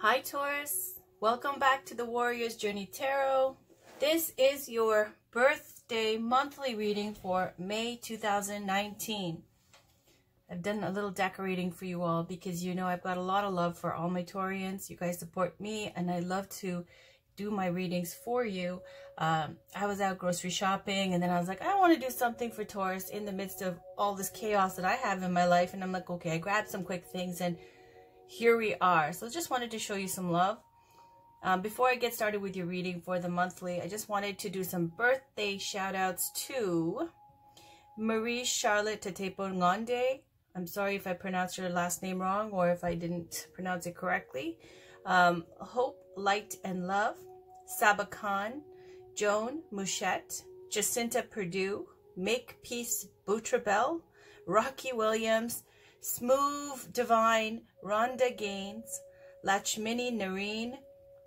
Hi Taurus, welcome back to the Warrior's Journey Tarot. This is your birthday monthly reading for May 2019. I've done a little decorating for you all because you know I've got a lot of love for all my Taurians. You guys support me and I love to do my readings for you. I was out grocery shopping and then I was like, I want to do something for Taurus in the midst of all this chaos that I have in my life. And I'm like, okay, I grabbed some quick things and here we are. So just wanted to show you some love. Before I get started with your reading for the monthly, I just wanted to do some birthday shout outs to Marie Charlotte Tatepo Ngonde. I'm sorry if I pronounced your last name wrong or if I didn't pronounce it correctly. Hope, Light and Love, Saba Khan, Joan Mouchette, Jacinta Perdue, Make Peace Boutrabel, Rocky Williams, Smooth Divine, Rhonda Gaines, Lachmini Nareen,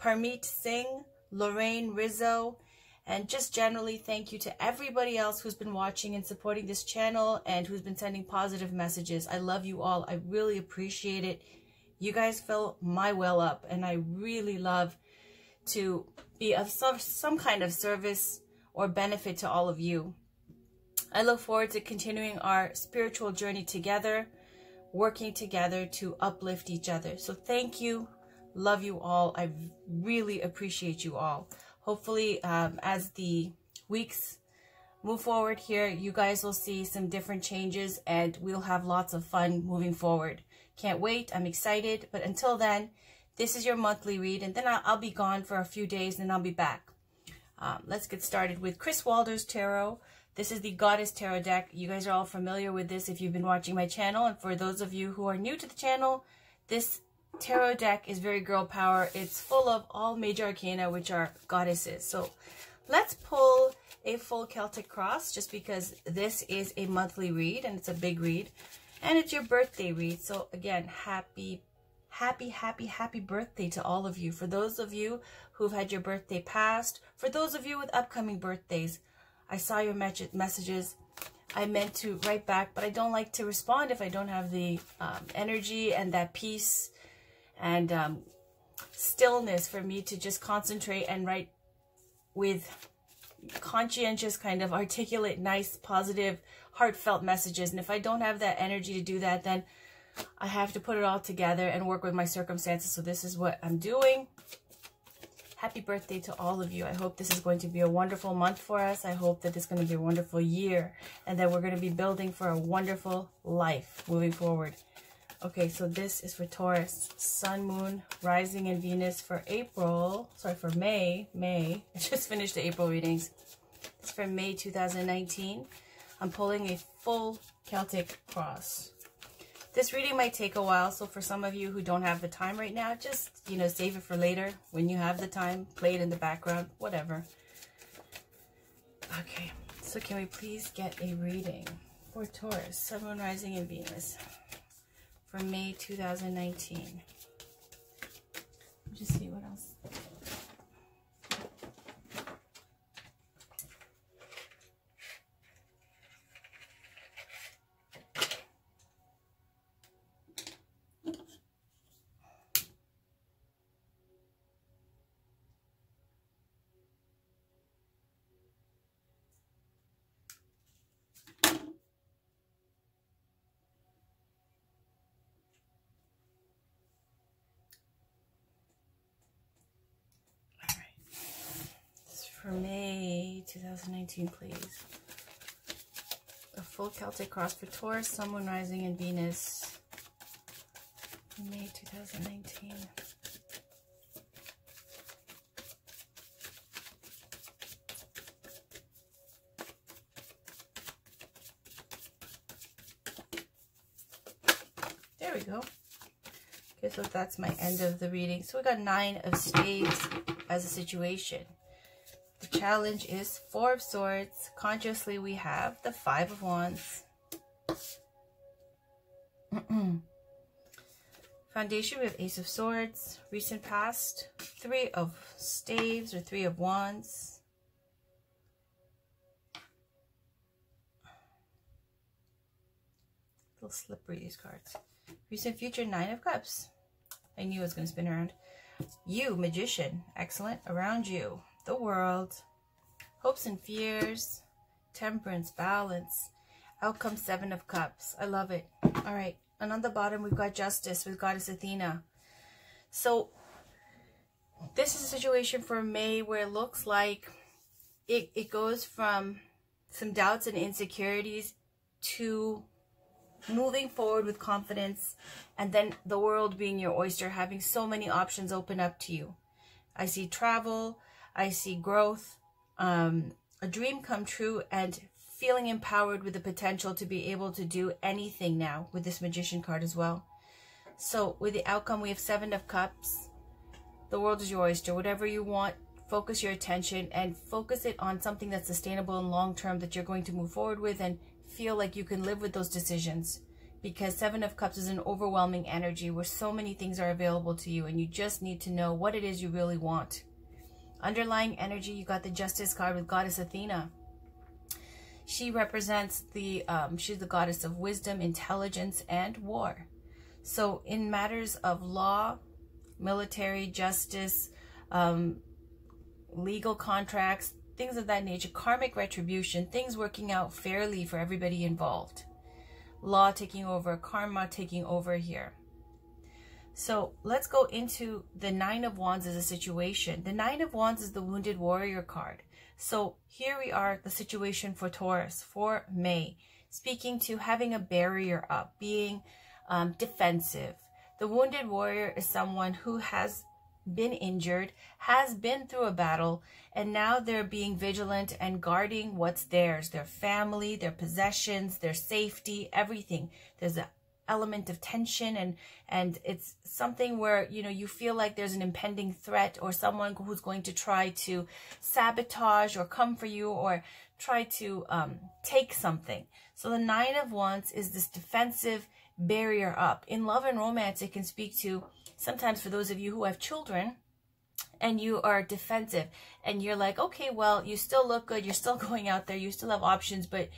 Parmeet Singh, Lorraine Rizzo, and just generally thank you to everybody else who's been watching and supporting this channel and who's been sending positive messages. I love you all. I really appreciate it. You guys fill my well up and I really love to be of some kind of service or benefit to all of you. I look forward to continuing our spiritual journey together, working together to uplift each other. So thank you. Love you all. I really appreciate you all. Hopefully, as the weeks move forward here, you guys will see some different changes and we'll have lots of fun moving forward. Can't wait. I'm excited. But until then, this is your monthly read and then I'll be gone for a few days and then I'll be back. Let's get started with Chris Walder's Tarot. This is the Goddess Tarot deck. You guys are all familiar with this if you've been watching my channel. And for those of you who are new to the channel, this tarot deck is very girl power. It's full of all major arcana, which are goddesses. So let's pull a full Celtic cross just because this is a monthly read and it's a big read. And it's your birthday read. So again, happy birthday to all of you. For those of you who've had your birthday past, for those of you with upcoming birthdays, I saw your messages. I meant to write back, but I don't like to respond if I don't have the energy and that peace and stillness for me to just concentrate and write with conscientious, kind of articulate, nice, positive, heartfelt messages. And if I don't have that energy to do that, then I have to put it all together and work with my circumstances. So this is what I'm doing. Happy birthday to all of you. I hope this is going to be a wonderful month for us. I hope that it's going to be a wonderful year and that we're going to be building for a wonderful life moving forward. Okay, so this is for Taurus, Sun, Moon, Rising, and Venus for May. I just finished the April readings. It's for May 2019. I'm pulling a full Celtic cross. This reading might take a while, so for some of you who don't have the time right now, just, you know, save it for later. When you have the time, play it in the background, whatever. Okay, so can we please get a reading for Taurus, Sun, Moon, Rising, and Venus for May 2019? Just see what else. For May 2019, please. A full Celtic cross for Taurus, Sun, Moon, Rising, and Venus. May 2019. There we go. Okay, so that's my end of the reading. So we got 9 of Spades as a situation. The challenge is 4 of Swords. Consciously, we have the 5 of Wands. Foundation, we have Ace of Swords. Recent past, 3 of Staves or 3 of Wands. A little slippery, these cards. Recent future, 9 of Cups. I knew it was going to spin around. You, Magician. Excellent. Around you, the World. Hopes and fears. Temperance, balance. Outcome, 7 of Cups. I love it. All right. And on the bottom, we've got Justice with Goddess Athena. So this is a situation for May where it looks like it goes from some doubts and insecurities to moving forward with confidence, and then the world being your oyster, having so many options open up to you. I see travel, I see growth, a dream come true, and feeling empowered with the potential to be able to do anything now with this Magician card as well. So with the outcome, we have 7 of Cups. The world is your oyster. Whatever you want, focus your attention and focus it on something that's sustainable and long-term that you're going to move forward with and feel like you can live with those decisions. Because 7 of Cups is an overwhelming energy where so many things are available to you and you just need to know what it is you really want. Underlying energy, you got the Justice card with Goddess Athena. She represents she's the goddess of wisdom, intelligence, and war. So in matters of law, military, justice, legal contracts, things of that nature, karmic retribution, things working out fairly for everybody involved. Law taking over, karma taking over here. So let's go into the 9 of Wands as a situation. The 9 of Wands is the Wounded Warrior card. So here we are, the situation for Taurus, for May, speaking to having a barrier up, being defensive. The Wounded Warrior is someone who has been injured, has been through a battle, and now they're being vigilant and guarding what's theirs, their family, their possessions, their safety, everything. There's an element of tension, and it's something where, you know, you feel like there's an impending threat or someone who's going to try to sabotage or come for you or try to take something. So the 9 of Wands is this defensive barrier up. In love and romance, it can speak to sometimes for those of you who have children and you are defensive and you're like, okay, well, you still look good, you're still going out there, you still have options, but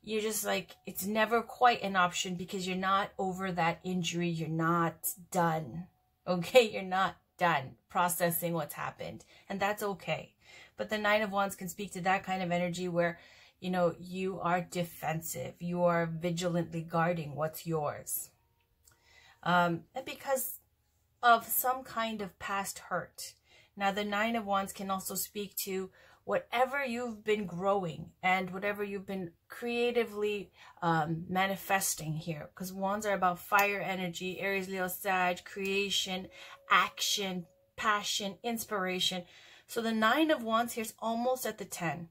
you're just like, it's never quite an option because you're not over that injury. You're not done. Okay? You're not done processing what's happened. And that's okay. But the 9 of Wands can speak to that kind of energy where, you know, you are defensive. You are vigilantly guarding what's yours. And because of some kind of past hurt. Now, the 9 of Wands can also speak to whatever you've been growing and whatever you've been creatively manifesting here. Because Wands are about fire energy, Aries, Leo, Sag, creation, action, passion, inspiration. So the 9 of Wands here is almost at the 10.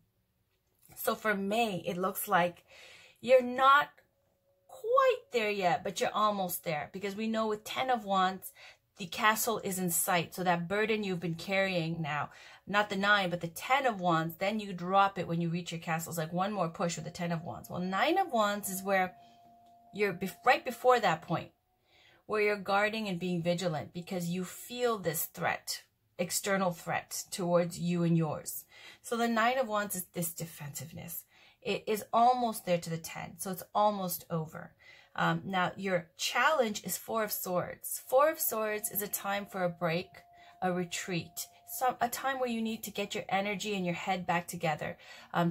So for May, it looks like you're not quite there yet, but you're almost there. Because we know with 10 of Wands, the castle is in sight. So that burden you've been carrying now, not the 9, but the 10 of Wands, then you drop it when you reach your castle. It's like one more push with the 10 of Wands. Well, 9 of Wands is where you're right before that point, where you're guarding and being vigilant because you feel this threat, external threat towards you and yours. So the 9 of Wands is this defensiveness. It is almost there to the 10, so it's almost over. Now, your challenge is 4 of Swords. 4 of Swords is a time for a break, a retreat, a time where you need to get your energy and your head back together,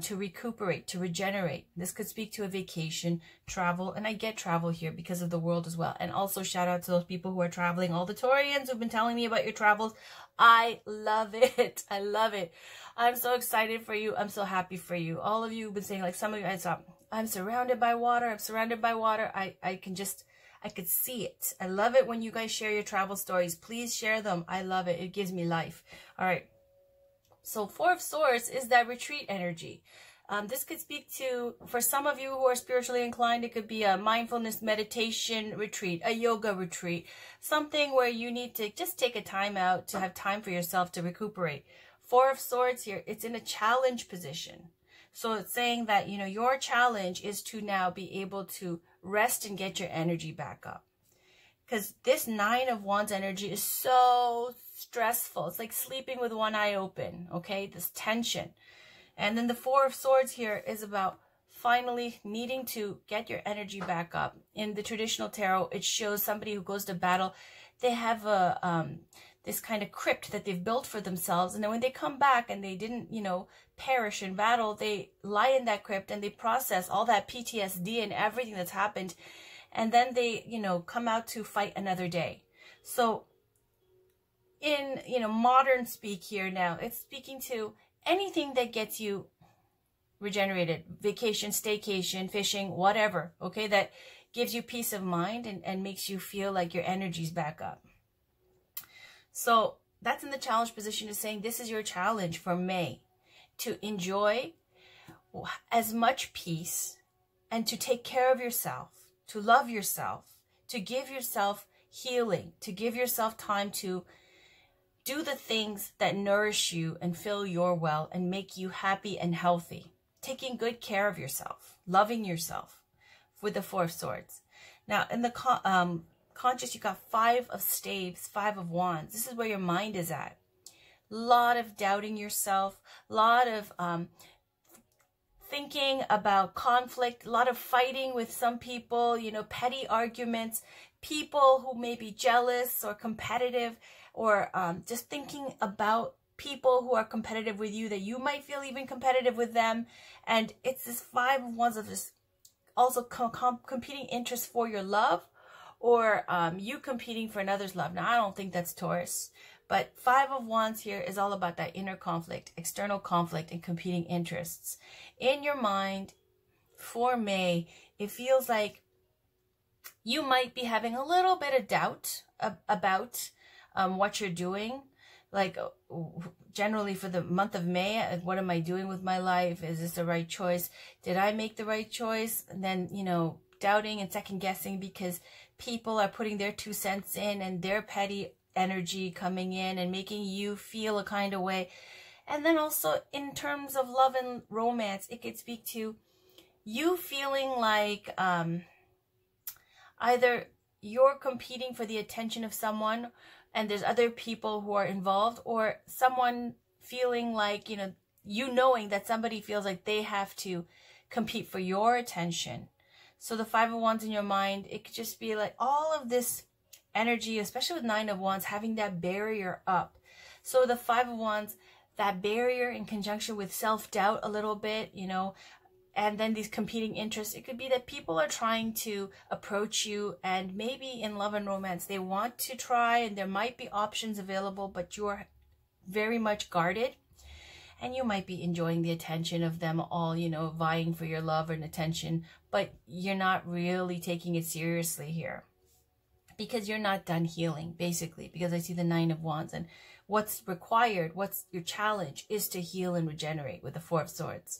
to recuperate, to regenerate. This could speak to a vacation, travel, and I get travel here because of the world as well. And also shout out to those people who are traveling, all the Taurians who've been telling me about your travels. I love it. I love it. I'm so excited for you. I'm so happy for you. All of you have been saying, like some of you, I'm surrounded by water. I'm surrounded by water. I could see it. I love it when you guys share your travel stories. Please share them. I love it. It gives me life. All right. So 4 of Swords is that retreat energy. This could speak to, for some of you who are spiritually inclined, it could be a mindfulness meditation retreat, a yoga retreat, something where you need to just take a time out to have time for yourself to recuperate. 4 of Swords here, it's in a challenge position. So it's saying that, you know, your challenge is to now be able to rest and get your energy back up. Because this 9 of Wands energy is so stressful. It's like sleeping with one eye open, okay? This tension. And then the 4 of Swords here is about finally needing to get your energy back up. In the traditional tarot, it shows somebody who goes to battle. They have this kind of crypt that they've built for themselves. And then when they come back and they didn't, you know, perish in battle, they lie in that crypt and they process all that PTSD and everything that's happened. And then they, you know, come out to fight another day. So in, you know, modern speak here now, it's speaking to anything that gets you regenerated, vacation, staycation, fishing, whatever, okay, that gives you peace of mind and makes you feel like your energy's back up. So that's in the challenge position, is saying this is your challenge for May, to enjoy as much peace and to take care of yourself, to love yourself, to give yourself healing, to give yourself time to do the things that nourish you and fill your well and make you happy and healthy. Taking good care of yourself, loving yourself, with the Four of Swords. Now, in the conscious, you got Five of Staves, Five of Wands. This is where your mind is at. A lot of doubting yourself, a lot of thinking about conflict, a lot of fighting with some people, you know, petty arguments, people who may be jealous or competitive, or just thinking about people who are competitive with you, that you might feel even competitive with them. And it's this Five of Wands of this also competing interest for your love, or you competing for another's love. Now, I don't think that's Taurus, but Five of Wands here is all about that inner conflict, external conflict, and competing interests. In your mind, for May, it feels like you might be having a little bit of doubt about what you're doing. Like, generally for the month of May, what am I doing with my life? Is this the right choice? Did I make the right choice? And then, you know, doubting and second guessing because people are putting their 2 cents in and their petty energy coming in and making you feel a kind of way. And then also in terms of love and romance, it could speak to you feeling like either you're competing for the attention of someone and there's other people who are involved, or someone feeling like, you knowing that somebody feels like they have to compete for your attention. So the Five of Wands in your mind, it could just be like all of this energy, especially with Nine of Wands, having that barrier up. So the Five of Wands, that barrier in conjunction with self-doubt a little bit, and then these competing interests. It could be that people are trying to approach you, and maybe in love and romance, they want to try, and there might be options available, but you're very much guarded. And you might be enjoying the attention of them all, vying for your love and attention, but you're not really taking it seriously here because you're not done healing, basically, because I see the Nine of Wands, and what's required, what's your challenge is to heal and regenerate with the Four of Swords.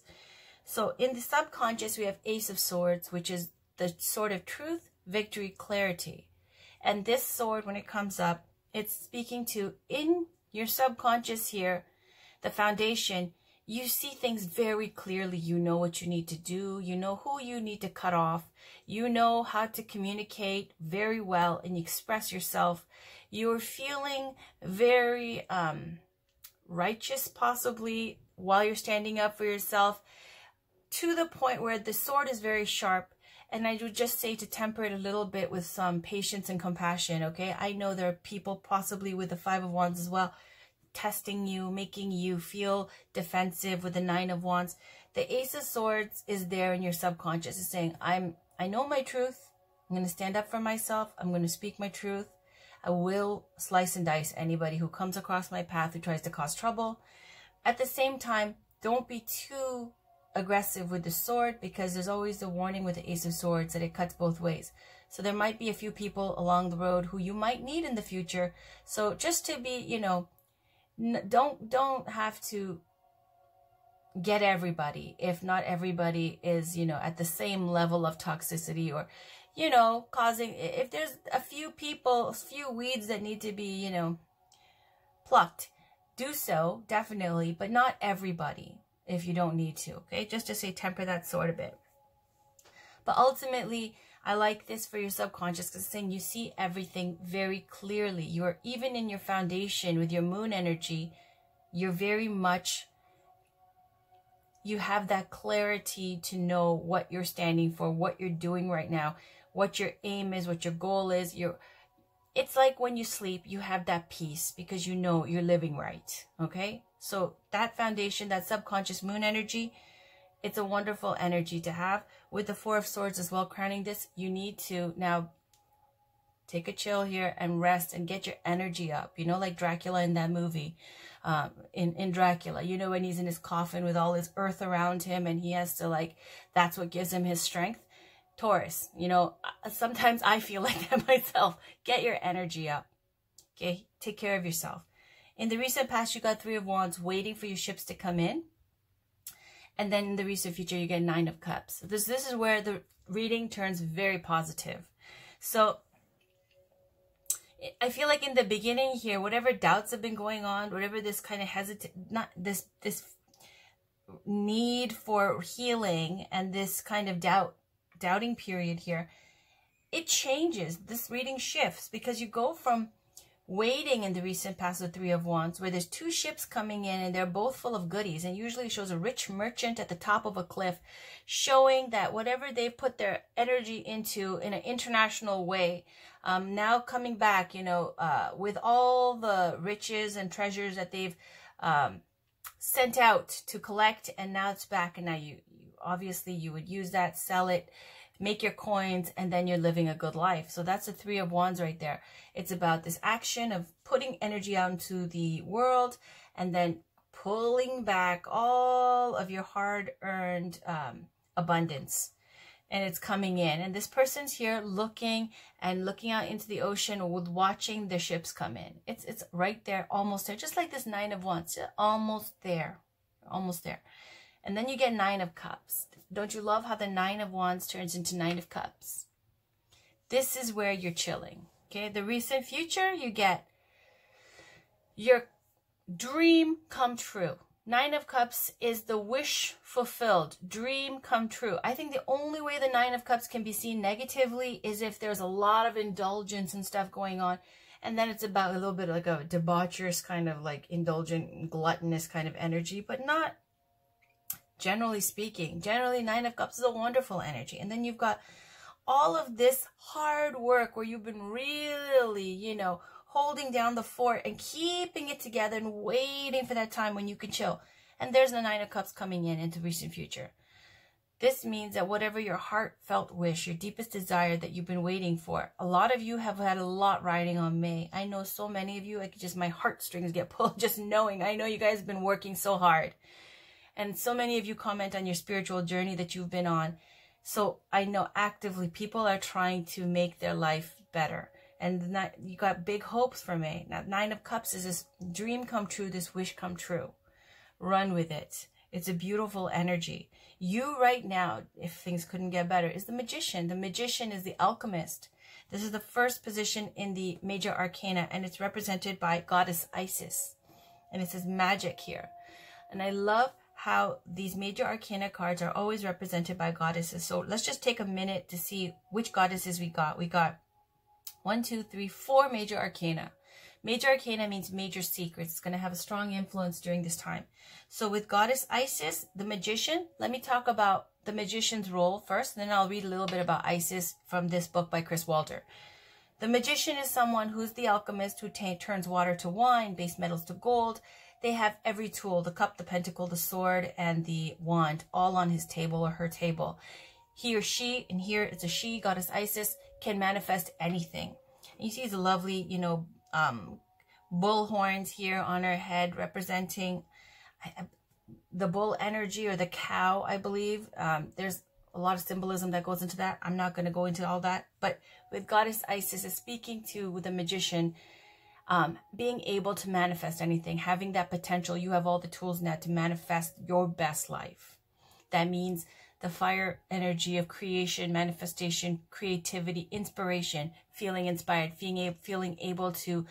So in the subconscious, we have Ace of Swords, which is the sword of truth, victory, clarity. And this sword, when it comes up, it's speaking to, in your subconscious here, the foundation, you see things very clearly. You know what you need to do. You know who you need to cut off. You know how to communicate very well and express yourself. You're feeling very righteous, possibly, while you're standing up for yourself, to the point where the sword is very sharp. And I would just say to temper it a little bit with some patience and compassion, okay? I know there are people possibly with the Five of Wands as well, testing you, making you feel defensive with the Nine of Wands. The Ace of Swords is there in your subconscious. It's saying, I know my truth. I'm going to stand up for myself. I'm going to speak my truth. I will slice and dice anybody who comes across my path who tries to cause trouble. At the same time, don't be too aggressive with the sword, because there's always the warning with the Ace of Swords that it cuts both ways. So there might be a few people along the road who you might need in the future. So just to be, don't have to get everybody if not everybody is, at the same level of toxicity, or, causing, if there's a few people, a few weeds that need to be, plucked, do so, definitely, but not everybody if you don't need to, okay? Just to say, temper that sword a bit. But ultimately, I like this for your subconscious, because it's saying you see everything very clearly. You're, even in your foundation with your moon energy, you're very much, you have that clarity to know what you're standing for, what you're doing right now, what your aim is, what your goal is. it's like when you sleep, you have that peace because you know you're living right. Okay, so that foundation, that subconscious moon energy, it's a wonderful energy to have. With the Four of Swords as well crowning this, you need to now take a chill here and rest and get your energy up. You know, like Dracula in that movie, in Dracula, you know, when he's in his coffin with all his earth around him and he has to, like, that's what gives him his strength. Taurus, you know, sometimes I feel like that myself. Get your energy up. Okay, take care of yourself. In the recent past, you got Three of Wands waiting for your ships to come in. And then in the recent future, you get Nine of Cups. This is where the reading turns very positive. So I feel like in the beginning here, whatever doubts have been going on, whatever this kind of this need for healing and this kind of doubting period here, it changes. This reading shifts because you go from waiting in the recent past with Three of Wands, where there's two ships coming in and they're both full of goodies, and usually shows a rich merchant at the top of a cliff, showing that whatever they've put their energy into in an international way, now coming back, you know, with all the riches and treasures that they've sent out to collect, and now it's back, and now you obviously you would use that, sell it, make your coins, and then you're living a good life. So that's the Three of Wands right there. It's about this action of putting energy out into the world and then pulling back all of your hard-earned abundance. And it's coming in. And this person's here looking out into the ocean with watching the ships come in. It's right there, almost there. Just like this Nine of Wands. Almost there. Almost there. And then you get Nine of Cups. Don't you love how the Nine of Wands turns into Nine of Cups? This is where you're chilling. Okay, the recent future, you get your dream come true. Nine of Cups is the wish fulfilled, dream come true. I think the only way the Nine of Cups can be seen negatively is if there's a lot of indulgence and stuff going on. And then it's about a little bit like a debaucherous kind of like indulgent, gluttonous kind of energy, but not generally speaking. Generally, Nine of Cups is a wonderful energy. And then you've got all of this hard work where you've been really, you know, holding down the fort and keeping it together and waiting for that time when you can chill. And there's the Nine of Cups coming in into recent future. This means that whatever your heartfelt wish, your deepest desire that you've been waiting for, a lot of you have had a lot riding on May. I know so many of you, I could just, my heartstrings get pulled just knowing. I know you guys have been working so hard. And so many of you comment on your spiritual journey that you've been on. So I know actively people are trying to make their life better. And you got big hopes for May. Now, Nine of Cups is this dream come true, this wish come true. Run with it. It's a beautiful energy. You right now, if things couldn't get better, is the Magician. The Magician is the alchemist. This is the first position in the major arcana, and it's represented by Goddess Isis. And it says magic here. And I love how these major arcana cards are always represented by goddesses. So let's just take a minute to see which goddesses we got. We got 1, 2, 3, 4 major arcana. Major arcana means major secrets. It's going to have a strong influence during this time. So with Goddess Isis, the Magician, let me talk about the Magician's role first, and then I'll read a little bit about Isis from this book by Chris Walter. The Magician is someone who's the alchemist who turns water to wine, base metals to gold. They have every tool, the cup, the pentacle, the sword, and the wand, all on his table or her table. He or she, and here it's a she, Goddess Isis, can manifest anything. And you see the lovely, you know, bull horns here on her head representing the bull energy or the cow, I believe. There's a lot of symbolism that goes into that. I'm not going to go into all that. But with Goddess Isis is speaking to the Magician, being able to manifest anything, having that potential. You have all the tools now to manifest your best life. That means the fire energy of creation, manifestation, creativity, inspiration, feeling inspired, feeling able to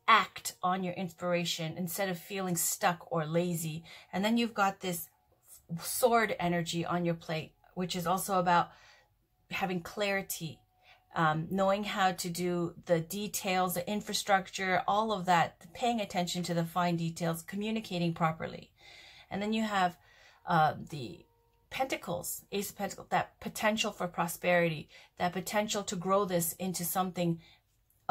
act on your inspiration instead of feeling stuck or lazy. And then you've got this sword energy on your plate, which is also about having clarity, knowing how to do the details, the infrastructure, all of that, paying attention to the fine details, communicating properly. And then you have the Pentacles, Ace of Pentacles, that potential for prosperity, that potential to grow this into something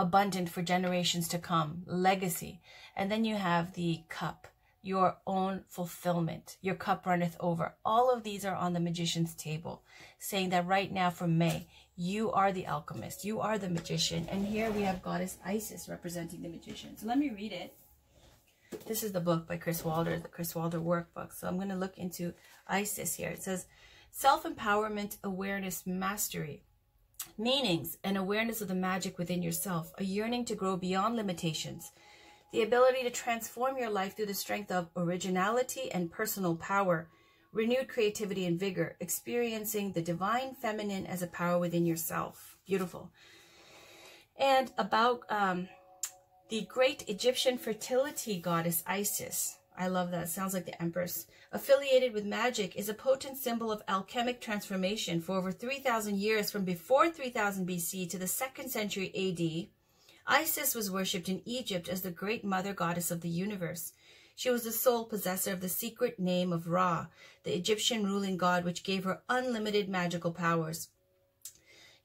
abundant for generations to come, legacy. And then you have the cup, your own fulfillment. Your cup runneth over. All of these are on the magician's table, saying that right now for May, you are the alchemist, you are the magician. And here we have Goddess Isis representing the magician. So let me read it. This is the book by Chris Walder, the Chris Walder workbook. So I'm going to look into Isis here. It says, self-empowerment, awareness, mastery. Meanings and awareness of the magic within yourself, a yearning to grow beyond limitations, the ability to transform your life through the strength of originality and personal power, renewed creativity and vigor, experiencing the divine feminine as a power within yourself. Beautiful. And about the great Egyptian fertility goddess Isis. I love that. It sounds like the Empress. Affiliated with magic, is a potent symbol of alchemic transformation for over 3,000 years, from before 3000 BC to the 2nd century AD. Isis was worshipped in Egypt as the great mother goddess of the universe. She was the sole possessor of the secret name of Ra, the Egyptian ruling god, which gave her unlimited magical powers.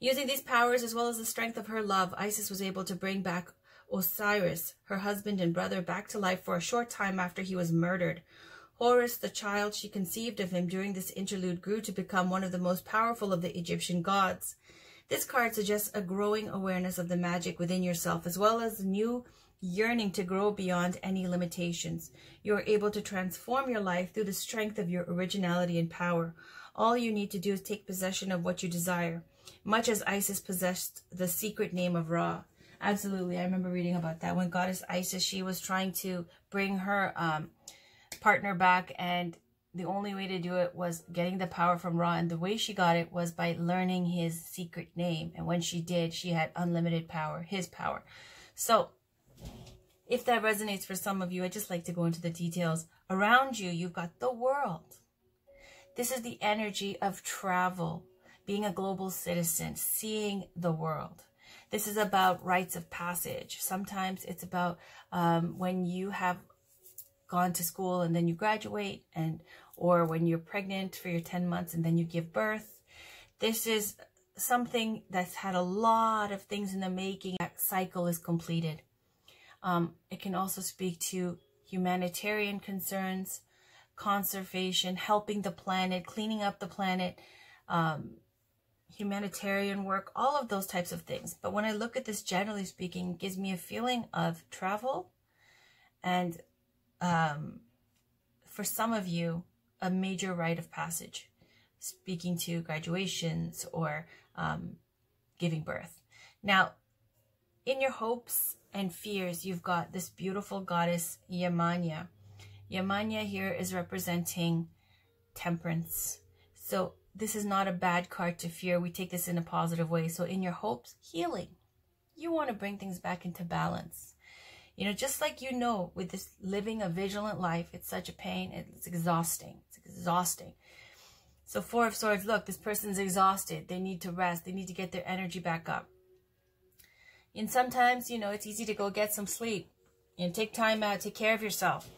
Using these powers, as well as the strength of her love, Isis was able to bring back Osiris, her husband and brother, back to life for a short time after he was murdered. Horus, the child she conceived of him during this interlude, grew to become one of the most powerful of the Egyptian gods. This card suggests a growing awareness of the magic within yourself, as well as a new yearning to grow beyond any limitations. You are able to transform your life through the strength of your originality and power. All you need to do is take possession of what you desire, much as Isis possessed the secret name of Ra. Absolutely. I remember reading about that. When Goddess Isis, she was trying to bring her partner back, and the only way to do it was getting the power from Ra. And the way she got it was by learning his secret name. And when she did, she had unlimited power, his power. So if that resonates for some of you, I'd just like to go into the details. Around you, you've got the world. This is the energy of travel, being a global citizen, seeing the world. This is about rites of passage. Sometimes it's about when you have gone to school and then you graduate, or when you're pregnant for your 10 months and then you give birth. This is something that's had a lot of things in the making. That cycle is completed. It can also speak to humanitarian concerns, conservation, helping the planet, cleaning up the planet, humanitarian work, all of those types of things. But when I look at this, generally speaking, it gives me a feeling of travel, and for some of you, a major rite of passage, speaking to graduations or giving birth. Now, in your hopes and fears, you've got this beautiful goddess Yamanya. Yamanya here is representing temperance. So this is not a bad card to fear. We take this in a positive way. So in your hopes, healing. You want to bring things back into balance. You know, just like you know, with this living a vigilant life, it's such a pain. It's exhausting. It's exhausting. So Four of Swords, look, this person's exhausted. They need to rest. They need to get their energy back up. And sometimes, you know, it's easy to go get some sleep. You know, take time out, take care of yourself.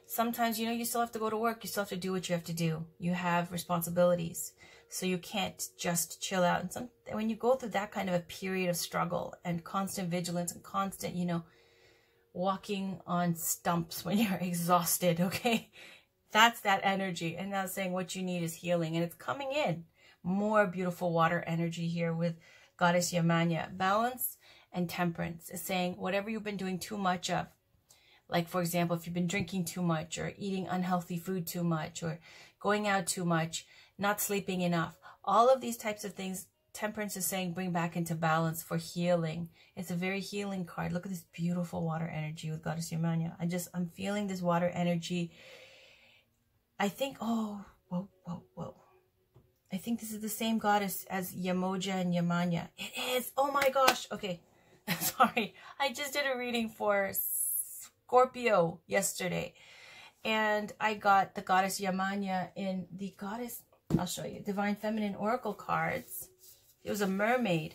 Sometimes, you know, you still have to go to work. You still have to do what you have to do. You have responsibilities. So you can't just chill out. And when you go through that kind of a period of struggle and constant vigilance and constant, you know, walking on stumps when you're exhausted, okay? That's that energy. And now saying what you need is healing. And it's coming in. More beautiful water energy here with Goddess Yamanya. Balance and temperance is saying whatever you've been doing too much of. Like, for example, if you've been drinking too much or eating unhealthy food too much or going out too much, not sleeping enough. All of these types of things, temperance is saying bring back into balance for healing. It's a very healing card. Look at this beautiful water energy with Goddess Yamanya. I'm feeling this water energy. I think, oh, whoa. I think this is the same goddess as Yamoja and Yamanya. It is. Oh my gosh. Okay. Sorry. I just did a reading for Scorpio yesterday. And I got the Goddess Yamanya in the Goddess, I'll show you, Divine Feminine Oracle cards. It was a mermaid.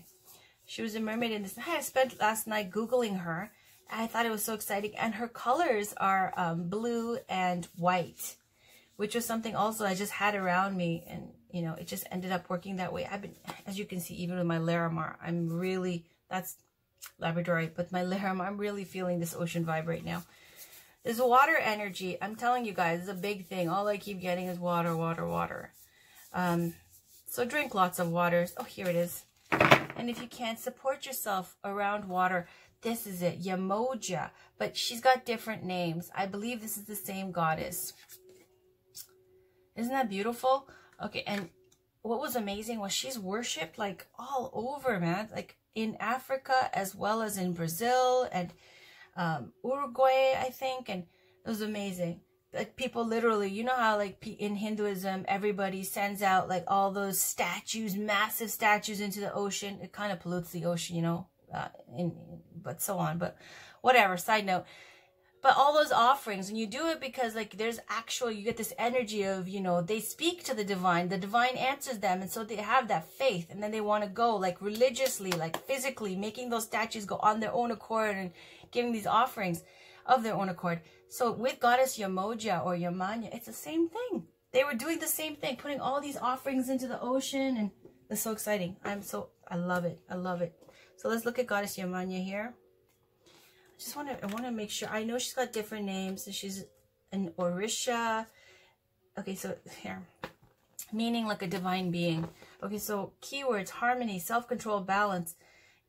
She was a mermaid in this. I spent last night Googling her. I thought it was so exciting. And her colors are blue and white, which was something also I just had around me. And, you know, it just ended up working that way. I've been, as you can see, even with my Larimar, I'm really, that's Labradorite, but my Laram, I'm really feeling this ocean vibe right now. This water energy, I'm telling you guys, is a big thing. All I keep getting is water, water, water. So drink lots of waters. Oh, here it is. And if you can't support yourself around water, this is it, Yamoja. But she's got different names. I believe this is the same goddess. Isn't that beautiful? Okay, and what was amazing was she's worshipped like all over, man. Like in Africa as well as in Brazil and Uruguay, I think. And it was amazing. Like people literally, you know how like in Hinduism, everybody sends out like all those statues, massive statues into the ocean. It kind of pollutes the ocean, you know, but so on. But whatever, side note. But all those offerings, and you do it because like there's actual, you get this energy of, you know, they speak to the divine answers them. And so they have that faith, and then they want to go like religiously, like physically making those statues go on their own accord and giving these offerings of their own accord. So with goddess Yamoja or Yamanya, it's the same thing. They were doing the same thing, putting all these offerings into the ocean, and it's so exciting. I love it. I love it. So let's look at goddess Yamanya here. I want to make sure. I know she's got different names. So she's an Orisha. Okay, so here. Meaning like a divine being. Okay, so keywords: harmony, self-control, balance.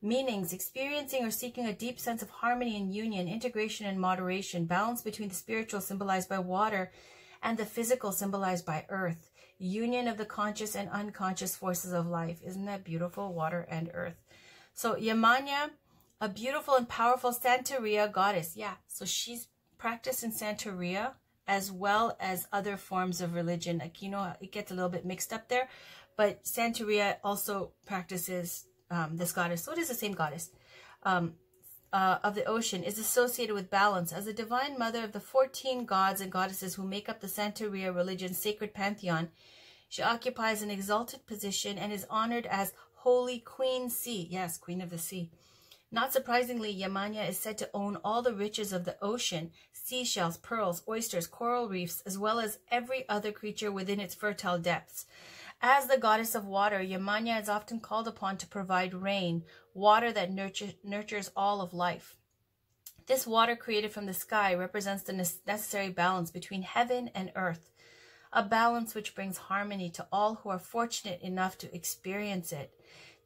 Meanings: experiencing or seeking a deep sense of harmony and union, integration and moderation, balance between the spiritual symbolized by water and the physical symbolized by earth, union of the conscious and unconscious forces of life. Isn't that beautiful? Water and earth. So Yamanya, a beautiful and powerful Santeria goddess. Yeah, so she's practiced in Santeria as well as other forms of religion. Like, you know, it gets a little bit mixed up there, but Santeria also practices this goddess. So it is the same goddess of the ocean, is associated with balance. As a divine mother of the 14 gods and goddesses who make up the Santeria religion's sacred pantheon, she occupies an exalted position and is honored as Holy Queen Sea. Yes, Queen of the Sea. Not surprisingly, Yamanya is said to own all the riches of the ocean, seashells, pearls, oysters, coral reefs, as well as every other creature within its fertile depths. As the goddess of water, Yamanya is often called upon to provide rain, water that nurtures all of life. This water created from the sky represents the necessary balance between heaven and earth, a balance which brings harmony to all who are fortunate enough to experience it.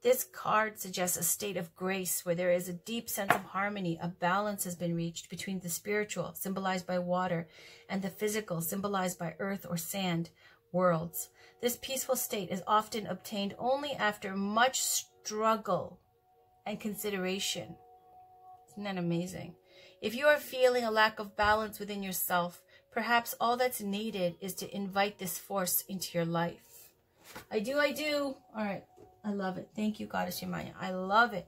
This card suggests a state of grace where there is a deep sense of harmony. A balance has been reached between the spiritual, symbolized by water, and the physical, symbolized by earth or sand, worlds. This peaceful state is often obtained only after much struggle and consideration. Isn't that amazing? If you are feeling a lack of balance within yourself, perhaps all that's needed is to invite this force into your life. I do. All right. I love it. Thank you, Goddess Yamanya. I love it.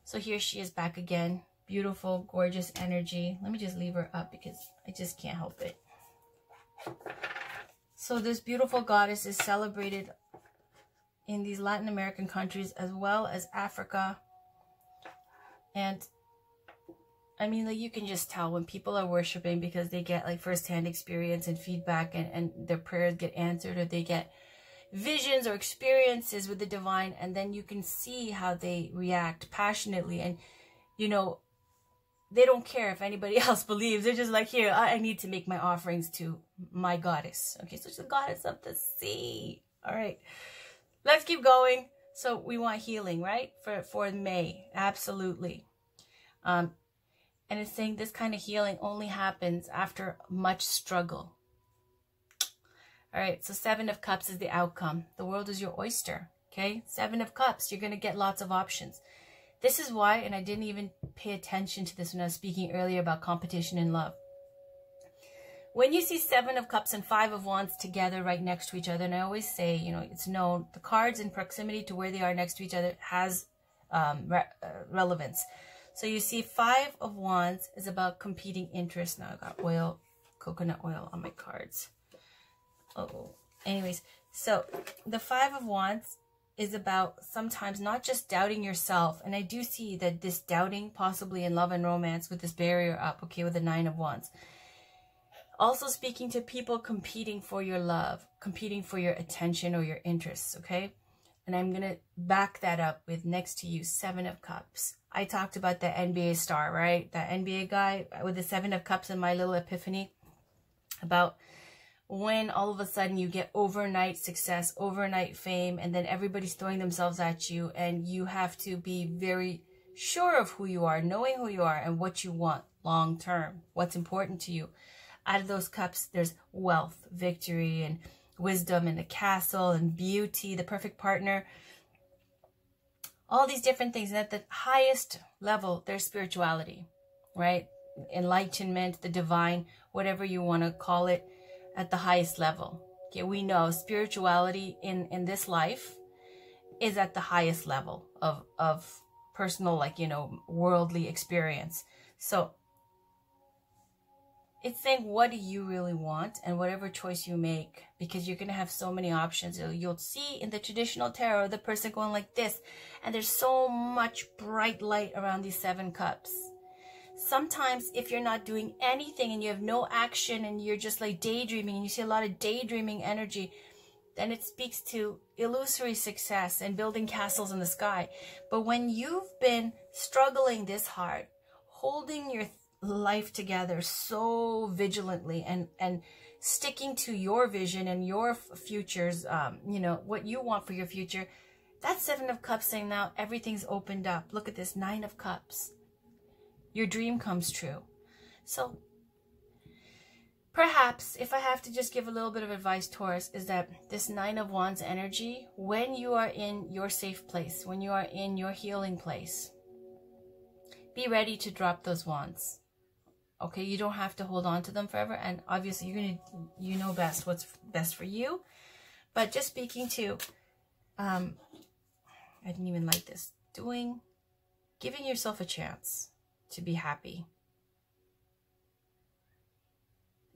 So here she is back again. Beautiful, gorgeous energy. Let me just leave her up because I just can't help it. So this beautiful goddess is celebrated in these Latin American countries as well as Africa. And I mean, like, you can just tell when people are worshiping because they get like firsthand experience and feedback, and their prayers get answered, or they get visions or experiences with the divine, and then you can see how they react passionately, and you know, they don't care if anybody else believes. They're just like, here, I need to make my offerings to my goddess. Okay, so she's the goddess of the sea. All right, let's keep going. So we want healing, right, for May. Absolutely. And it's saying this kind of healing only happens after much struggle. All right, so 7 of Cups is the outcome. The world is your oyster, okay? 7 of Cups, you're going to get lots of options. This is why, and I didn't even pay attention to this when I was speaking earlier about competition in love. When you see 7 of Cups and 5 of Wands together right next to each other, and I always say, you know, it's known, the cards in proximity to where they are next to each other has relevance. So you see 5 of Wands is about competing interests. Now I got oil, coconut oil on my cards. Anyways, so the 5 of Wands is about sometimes not just doubting yourself, and I do see that this doubting possibly in love and romance with this barrier up, okay, with the 9 of Wands. Also speaking to people competing for your love, competing for your attention or your interests, okay? And I'm going to back that up with next to you, 7 of Cups. I talked about the NBA star, right? That NBA guy with the 7 of Cups in my little epiphany about when all of a sudden you get overnight success, overnight fame, and then everybody's throwing themselves at you, and you have to be very sure of who you are, knowing who you are and what you want long term, what's important to you. Out of those cups, there's wealth, victory, and wisdom, and a castle, and beauty, the perfect partner, all these different things. And at the highest level, there's spirituality, right? Enlightenment, the divine, whatever you want to call it, at the highest level. Okay, we know spirituality in this life is at the highest level of personal, like, you know, worldly experience. So it's saying, what do you really want? And whatever choice you make, because you're going to have so many options. You'll see in the traditional tarot, the person going like this, and there's so much bright light around these 7 cups. Sometimes if you're not doing anything and you have no action and you're just like daydreaming, and you see a lot of daydreaming energy, then it speaks to illusory success and building castles in the sky. But when you've been struggling this hard, holding your life together so vigilantly and sticking to your vision and your futures, you know, what you want for your future, that's 7 of Cups saying now everything's opened up. Look at this, 9 of Cups. Your dream comes true. So perhaps if I have to just give a little bit of advice, Taurus, is that this 9 of Wands energy, when you are in your safe place, when you are in your healing place, be ready to drop those wands. Okay, you don't have to hold on to them forever. And obviously you know best what's best for you. But just speaking to, I didn't even like this, giving yourself a chance to be happy.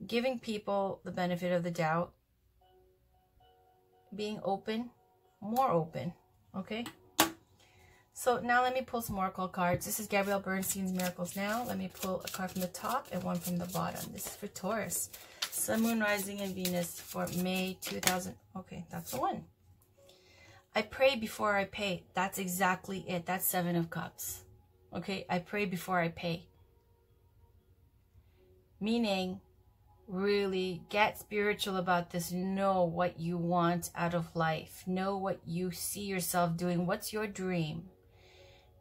Giving people the benefit of the doubt. Being open, more open, okay? So now let me pull some oracle cards. This is Gabrielle Bernstein's Miracles Now. Let me pull a card from the top and one from the bottom. This is for Taurus. Sun, Moon, Rising, and Venus for May 2000. Okay, that's the one. I pray before I pay. That's exactly it. That's 7 of Cups. Okay, I pray before I pay. Meaning, really get spiritual about this. Know what you want out of life. Know what you see yourself doing. What's your dream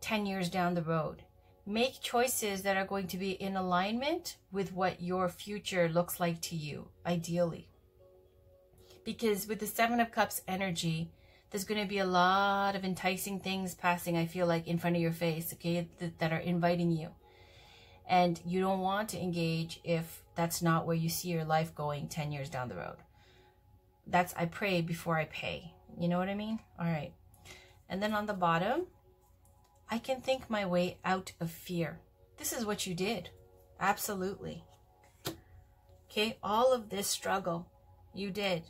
10 years down the road? Make choices that are going to be in alignment with what your future looks like to you, ideally. Because with the 7 of Cups energy, there's going to be a lot of enticing things passing, I feel like, in front of your face, okay, that are inviting you. And you don't want to engage if that's not where you see your life going 10 years down the road. That's, I pray before I pay. You know what I mean? All right. And then on the bottom, I can think my way out of fear. This is what you did. Absolutely. Okay, all of this struggle, you did.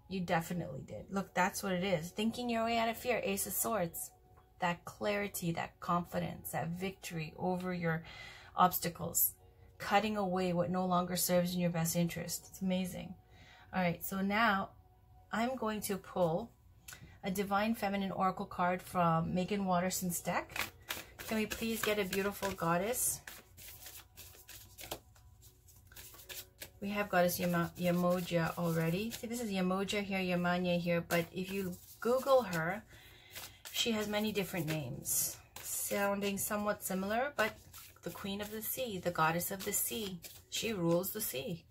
You definitely did. Look, that's what it is. Thinking your way out of fear. Ace of Swords. That clarity, that confidence, that victory over your obstacles. Cutting away what no longer serves in your best interest. It's amazing. All right, so now I'm going to pull a Divine Feminine Oracle card from Megan Watterson's deck. Can we please get a beautiful goddess? We have Goddess Yamoja already. See, this is Yamoja here, Yamanya here, but if you Google her, she has many different names, sounding somewhat similar, but the Queen of the Sea, the Goddess of the Sea. She rules the sea.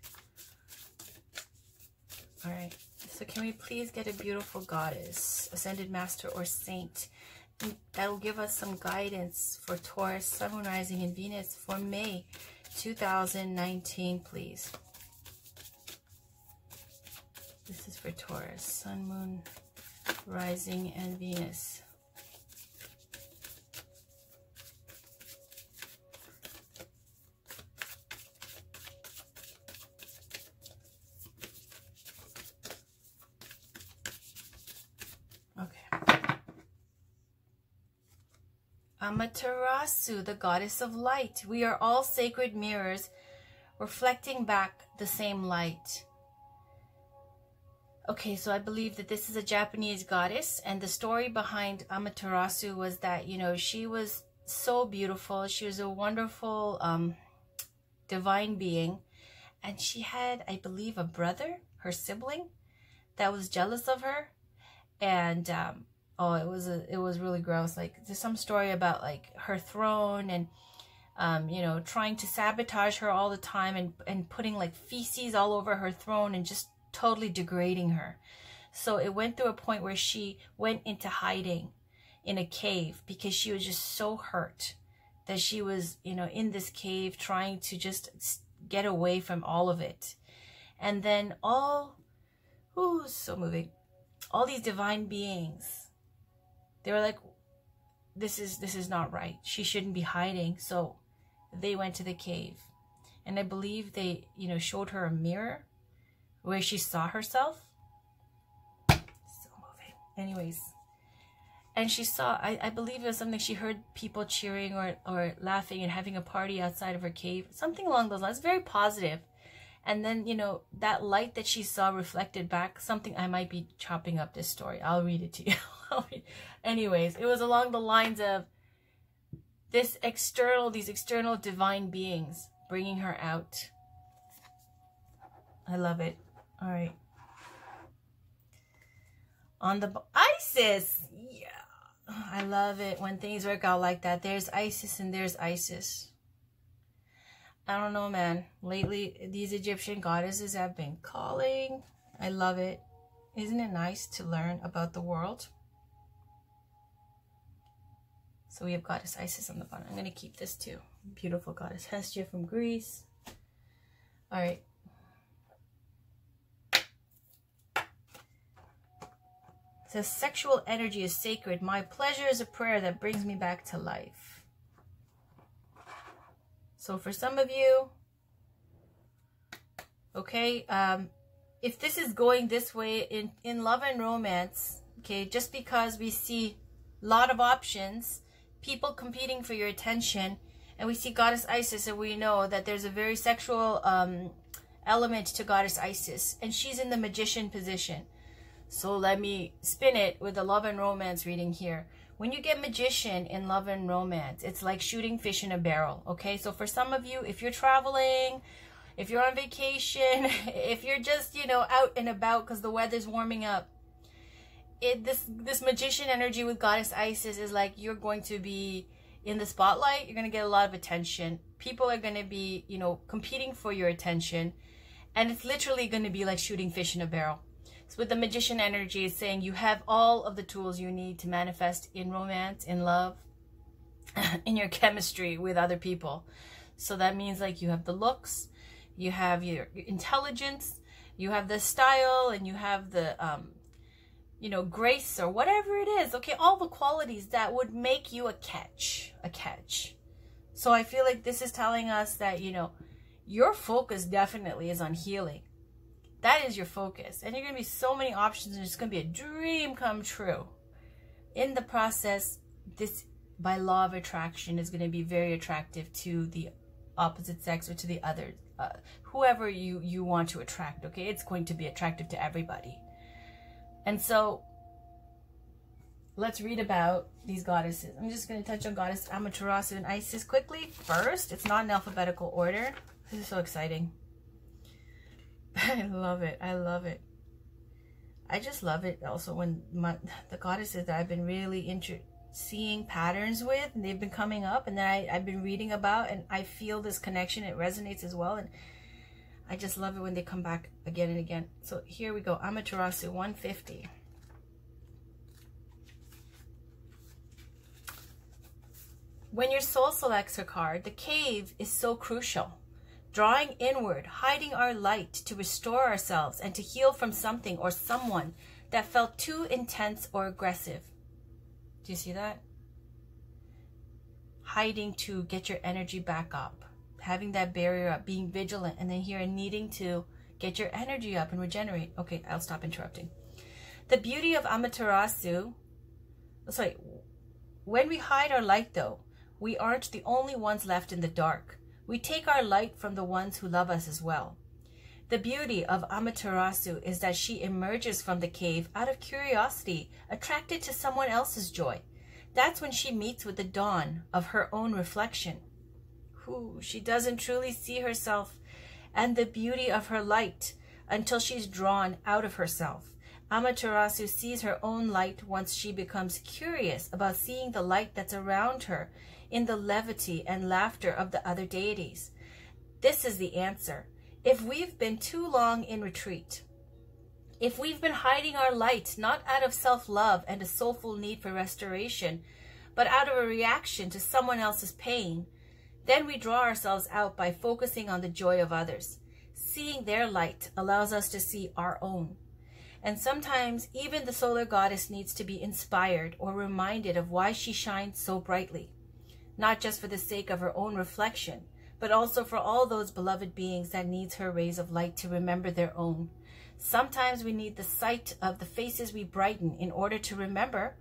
All right, so can we please get a beautiful goddess, Ascended Master or Saint? That will give us some guidance for Taurus, Sun, Moon, Rising, and Venus for May 2019, please. This is for Taurus, Sun, Moon, Rising, and Venus. Amaterasu, the goddess of light. We are all sacred mirrors reflecting back the same light. Okay, so I believe that this is a Japanese goddess, and the story behind Amaterasu was that, you know, she was so beautiful. She was a wonderful divine being. And she had, I believe, a brother, her sibling, that was jealous of her. And oh, it was really gross. Like, there's some story about like her throne and you know, trying to sabotage her all the time and putting like feces all over her throne and just totally degrading her. So it went through a point where she went into hiding in a cave because she was just so hurt that she was, you know, in this cave trying to just get away from all of it. And then so moving, all these divine beings, they were like, this is not right. She shouldn't be hiding. So they went to the cave, and I believe they, you know, showed her a mirror where she saw herself. So moving. Anyways, and she saw, I believe it was something, she heard people cheering or laughing and having a party outside of her cave, something along those lines, very positive. And then, you know, that light that she saw reflected back, something, I might be chopping up this story. I'll read it to you. Anyways, it was along the lines of these external divine beings bringing her out. I love it. All right. On the Isis. Yeah. I love it when things work out like that. There's Isis and there's Isis. I don't know, man. Lately, these Egyptian goddesses have been calling. I love it. Isn't it nice to learn about the world? So we have Goddess Isis on the bottom. I'm going to keep this too. Beautiful Goddess Hestia from Greece. All right. It says, sexual energy is sacred. My pleasure is a prayer that brings me back to life. So for some of you, okay, if this is going this way in love and romance, okay, just because we see a lot of options, people competing for your attention, and we see Goddess Isis, and we know that there's a very sexual element to Goddess Isis, and she's in the magician position. So let me spin it with the love and romance reading here. When you get magician in love and romance, it's like shooting fish in a barrel, okay? So for some of you, if you're traveling, if you're on vacation, if you're just, you know, out and about because the weather's warming up, this magician energy with Goddess Isis is like you're going to be in the spotlight. You're going to get a lot of attention. People are going to be, you know, competing for your attention. And it's literally going to be like shooting fish in a barrel. So with the magician energy, it's saying you have all of the tools you need to manifest in romance, in love, in your chemistry with other people. So that means like you have the looks, you have your intelligence, you have the style, and you have the you know, grace or whatever it is. Okay, all the qualities that would make you a catch. So I feel like this is telling us that, you know, your focus definitely is on healing. That is your focus. And you're going to be so many options, and it's going to be a dream come true. In the process, this, by law of attraction, is going to be very attractive to the opposite sex or to the other, whoever you want to attract, okay? It's going to be attractive to everybody. And so, let's read about these goddesses. I'm just going to touch on Goddess Amaterasu and Isis quickly. First, it's not in alphabetical order. This is so exciting. I love it. I love it. I just love it also when the goddesses that I've been really seeing patterns with, and they've been coming up, and then I've been reading about, and I feel this connection. It resonates as well, and I just love it when they come back again and again. So here we go. Amaterasu 150. When your soul selects her card, the cave is so crucial. Drawing inward, hiding our light to restore ourselves and to heal from something or someone that felt too intense or aggressive. Do you see that? Hiding to get your energy back up. Having that barrier up, being vigilant, and then here needing to get your energy up and regenerate. Okay, I'll stop interrupting. The beauty of Amaterasu, sorry, when we hide our light though, we aren't the only ones left in the dark. We take our light from the ones who love us as well. The beauty of Amaterasu is that she emerges from the cave out of curiosity, attracted to someone else's joy. That's when she meets with the dawn of her own reflection. She doesn't truly see herself and the beauty of her light until she's drawn out of herself. Amaterasu sees her own light once she becomes curious about seeing the light that's around her in the levity and laughter of the other deities. This is the answer. If we've been too long in retreat, if we've been hiding our light not out of self-love and a soulful need for restoration, but out of a reaction to someone else's pain, then we draw ourselves out by focusing on the joy of others. Seeing their light allows us to see our own. And sometimes even the solar goddess needs to be inspired or reminded of why she shines so brightly, not just for the sake of her own reflection, but also for all those beloved beings that needs her rays of light to remember their own. Sometimes we need the sight of the faces we brighten in order to remember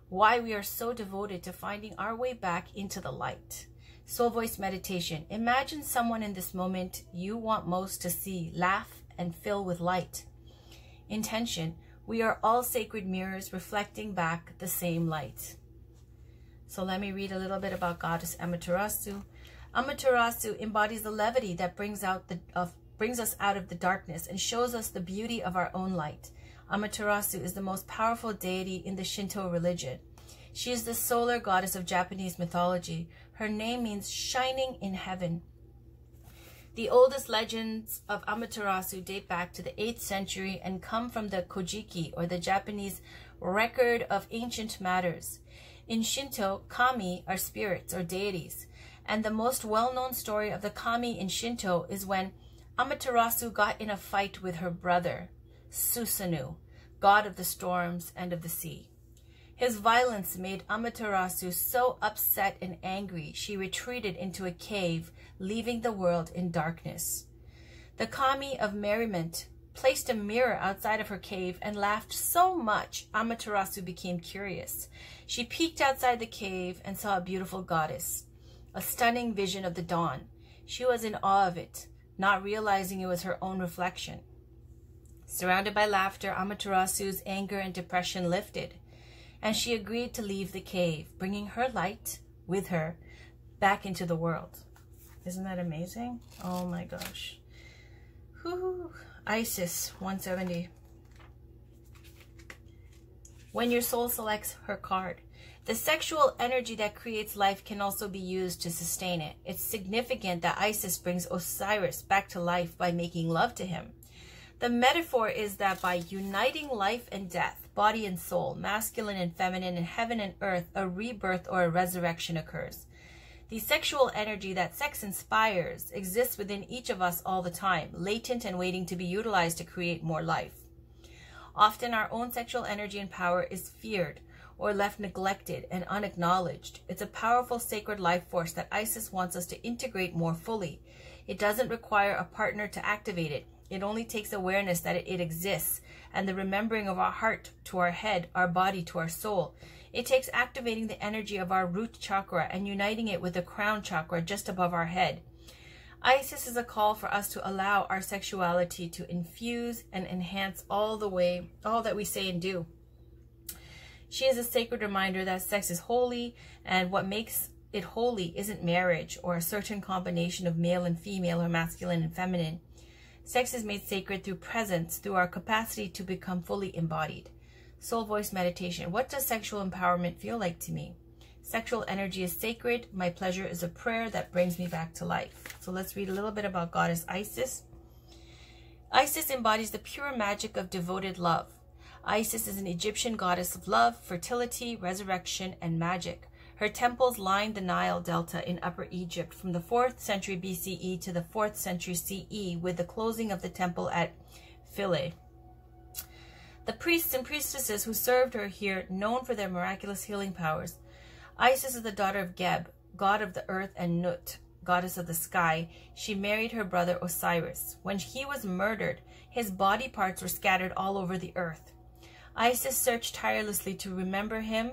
why we are so devoted to finding our way back into the light. Soul Voice Meditation. Imagine someone in this moment you want most to see, laugh, and fill with light. Intention. We are all sacred mirrors reflecting back the same light. So let me read a little bit about Goddess Amaterasu. Amaterasu embodies the levity that brings us out of the darkness and shows us the beauty of our own light. Amaterasu is the most powerful deity in the Shinto religion. She is the solar goddess of Japanese mythology. Her name means shining in heaven. The oldest legends of Amaterasu date back to the 8th century and come from the Kojiki, or the Japanese record of ancient matters. In Shinto, kami are spirits or deities, and the most well-known story of the kami in Shinto is when Amaterasu got in a fight with her brother, Susanoo, god of the storms and of the sea. His violence made Amaterasu so upset and angry, she retreated into a cave, leaving the world in darkness. The kami of merriment placed a mirror outside of her cave and laughed so much, Amaterasu became curious. She peeked outside the cave and saw a beautiful goddess, a stunning vision of the dawn. She was in awe of it, not realizing it was her own reflection. Surrounded by laughter, Amaterasu's anger and depression lifted, and she agreed to leave the cave, bringing her light with her back into the world. Isn't that amazing? Oh my gosh. Whew. Isis 170. When your soul selects her card, the sexual energy that creates life can also be used to sustain it. It's significant that Isis brings Osiris back to life by making love to him. The metaphor is that by uniting life and death, body and soul, masculine and feminine, and heaven and earth, a rebirth or a resurrection occurs. The sexual energy that sex inspires exists within each of us all the time, latent and waiting to be utilized to create more life. Often our own sexual energy and power is feared or left neglected and unacknowledged. It's a powerful sacred life force that Isis wants us to integrate more fully. It doesn't require a partner to activate it. It only takes awareness that it exists and the remembering of our heart to our head, our body to our soul. It takes activating the energy of our root chakra and uniting it with the crown chakra just above our head. Isis is a call for us to allow our sexuality to infuse and enhance all that we say and do. She is a sacred reminder that sex is holy, and what makes it holy isn't marriage or a certain combination of male and female or masculine and feminine. Sex is made sacred through presence, through our capacity to become fully embodied. Soul Voice Meditation. What does sexual empowerment feel like to me? Sexual energy is sacred. My pleasure is a prayer that brings me back to life. So let's read a little bit about Goddess Isis. Isis embodies the pure magic of devoted love. Isis is an Egyptian goddess of love, fertility, resurrection, and magic. Her temples lined the Nile Delta in Upper Egypt from the 4th century BCE to the 4th century CE, with the closing of the temple at Philae. The priests and priestesses who served her here, known for their miraculous healing powers. Isis is the daughter of Geb, god of the earth, and Nut, goddess of the sky. She married her brother Osiris. When he was murdered, his body parts were scattered all over the earth. Isis searched tirelessly to remember him,